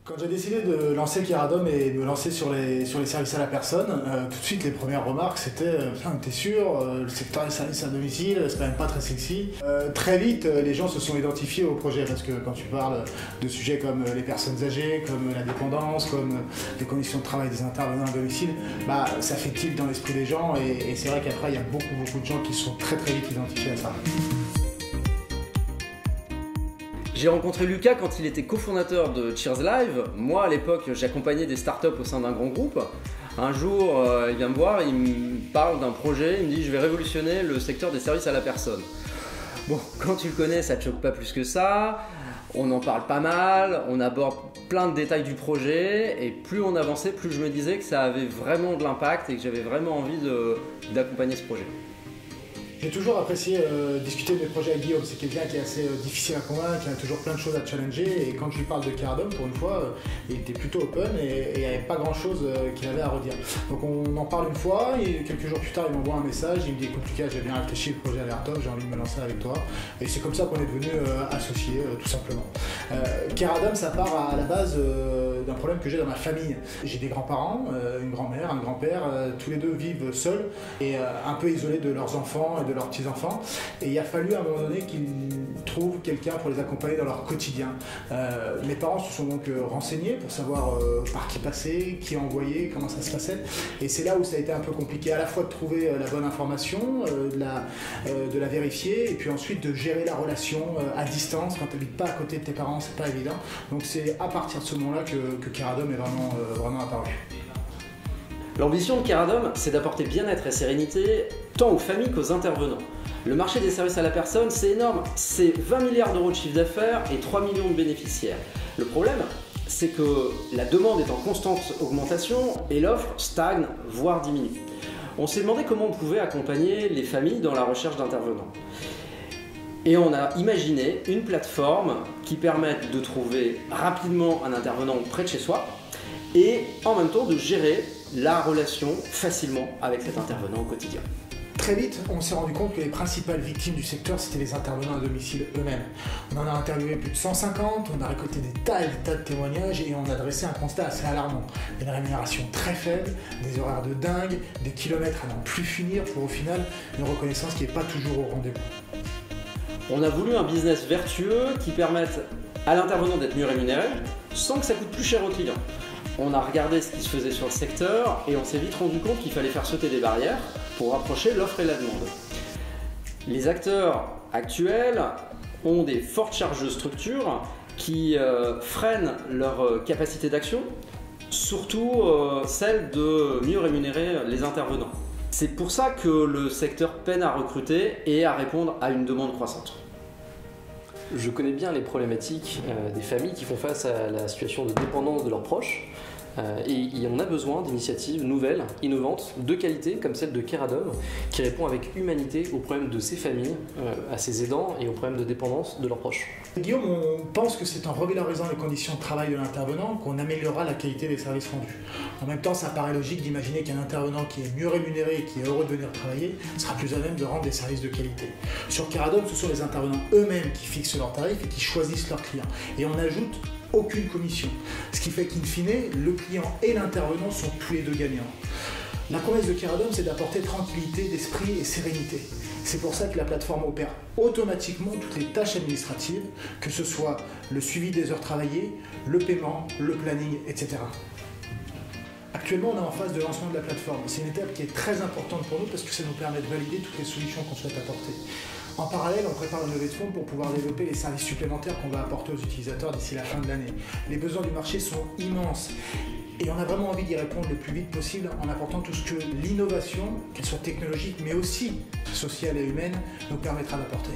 Quand j'ai décidé de lancer Keradom et de me lancer sur les services à la personne, tout de suite les premières remarques c'était « t'es sûr, le secteur des services à domicile, c'est quand même pas très sexy ». Très vite, les gens se sont identifiés au projet parce que quand tu parles de sujets comme les personnes âgées, comme la dépendance, comme les conditions de travail des intervenants à domicile, bah, ça fait tilt dans l'esprit des gens et c'est vrai qu'après il y a beaucoup de gens qui se sont très vite identifiés à ça. J'ai rencontré Lucas quand il était cofondateur de Cheers Live. Moi, à l'époque, j'accompagnais des startups au sein d'un grand groupe. Un jour, il vient me voir, il me parle d'un projet, il me dit « je vais révolutionner le secteur des services à la personne ». Bon, quand tu le connais, ça te choque pas plus que ça. On en parle pas mal, on aborde plein de détails du projet et plus on avançait, plus je me disais que ça avait vraiment de l'impact et que j'avais vraiment envie d'accompagner ce projet. J'ai toujours apprécié discuter de mes projets avec Guillaume. C'est quelqu'un qui est assez difficile à convaincre, qui a toujours plein de choses à challenger. Et quand je lui parle de Keradom, pour une fois, il était plutôt open et il n'y avait pas grand chose qu'il avait à redire. Donc on en parle une fois et quelques jours plus tard, il m'envoie un message. Il me dit écoute Lucas, j'ai bien réfléchi, le projet a l'air top, j'ai envie de me lancer avec toi. Et c'est comme ça qu'on est devenus associés, tout simplement. Keradom, ça part à la base d'un problème que j'ai dans ma famille. J'ai des grands-parents, une grand-mère, un grand-père, tous les deux vivent seuls et un peu isolés de leurs enfants et de leurs petits-enfants. Et il a fallu à un moment donné qu'ils trouvent quelqu'un pour les accompagner dans leur quotidien. Mes parents se sont donc renseignés pour savoir par qui passer, qui envoyer, comment ça se passait. Et c'est là où ça a été un peu compliqué, à la fois de trouver la bonne information, de la vérifier, et puis ensuite de gérer la relation à distance. Quand tu n'habites pas à côté de tes parents, c'est pas évident. Donc c'est à partir de ce moment-là que Keradom est vraiment apparu. L'ambition de Keradom, c'est d'apporter bien-être et sérénité tant aux familles qu'aux intervenants. Le marché des services à la personne, c'est énorme, c'est 20 milliards d'euros de chiffre d'affaires et 3 millions de bénéficiaires. Le problème, c'est que la demande est en constante augmentation et l'offre stagne, voire diminue. On s'est demandé comment on pouvait accompagner les familles dans la recherche d'intervenants. Et on a imaginé une plateforme qui permette de trouver rapidement un intervenant près de chez soi et en même temps de gérer la relation facilement avec cet intervenant au quotidien. Très vite, on s'est rendu compte que les principales victimes du secteur, c'était les intervenants à domicile eux-mêmes. On en a interviewé plus de 150, on a récolté des tas et des tas de témoignages et on a dressé un constat assez alarmant. Une rémunération très faible, des horaires de dingue, des kilomètres à n'en plus finir pour au final une reconnaissance qui n'est pas toujours au rendez-vous. On a voulu un business vertueux qui permette à l'intervenant d'être mieux rémunéré sans que ça coûte plus cher au client. On a regardé ce qui se faisait sur le secteur et on s'est vite rendu compte qu'il fallait faire sauter des barrières pour rapprocher l'offre et la demande. Les acteurs actuels ont des fortes charges de structure qui freinent leur capacité d'action, surtout celle de mieux rémunérer les intervenants. C'est pour ça que le secteur peine à recruter et à répondre à une demande croissante. Je connais bien les problématiques des familles qui font face à la situation de dépendance de leurs proches et on a besoin d'initiatives nouvelles, innovantes, de qualité comme celle de Keradom qui répond avec humanité aux problèmes de ces familles, à ces aidants et aux problèmes de dépendance de leurs proches. Guillaume, on pense que c'est en revalorisant les conditions de travail de l'intervenant qu'on améliorera la qualité des services rendus. En même temps, ça paraît logique d'imaginer qu'un intervenant qui est mieux rémunéré et qui est heureux de venir travailler sera plus à même de rendre des services de qualité. Sur Keradom, ce sont les intervenants eux-mêmes qui fixent leurs tarifs et qui choisissent leurs clients. Et on ajoute aucune commission. Ce qui fait qu'in fine, le client et l'intervenant sont tous les deux gagnants. La promesse de Keradom, c'est d'apporter tranquillité d'esprit et sérénité. C'est pour ça que la plateforme opère automatiquement toutes les tâches administratives, que ce soit le suivi des heures travaillées, le paiement, le planning, etc. Actuellement, on est en phase de lancement de la plateforme. C'est une étape qui est très importante pour nous parce que ça nous permet de valider toutes les solutions qu'on souhaite apporter. En parallèle, on prépare une levée de fonds pour pouvoir développer les services supplémentaires qu'on va apporter aux utilisateurs d'ici la fin de l'année. Les besoins du marché sont immenses et on a vraiment envie d'y répondre le plus vite possible en apportant tout ce que l'innovation, qu'elle soit technologique mais aussi sociale et humaine, nous permettra d'apporter.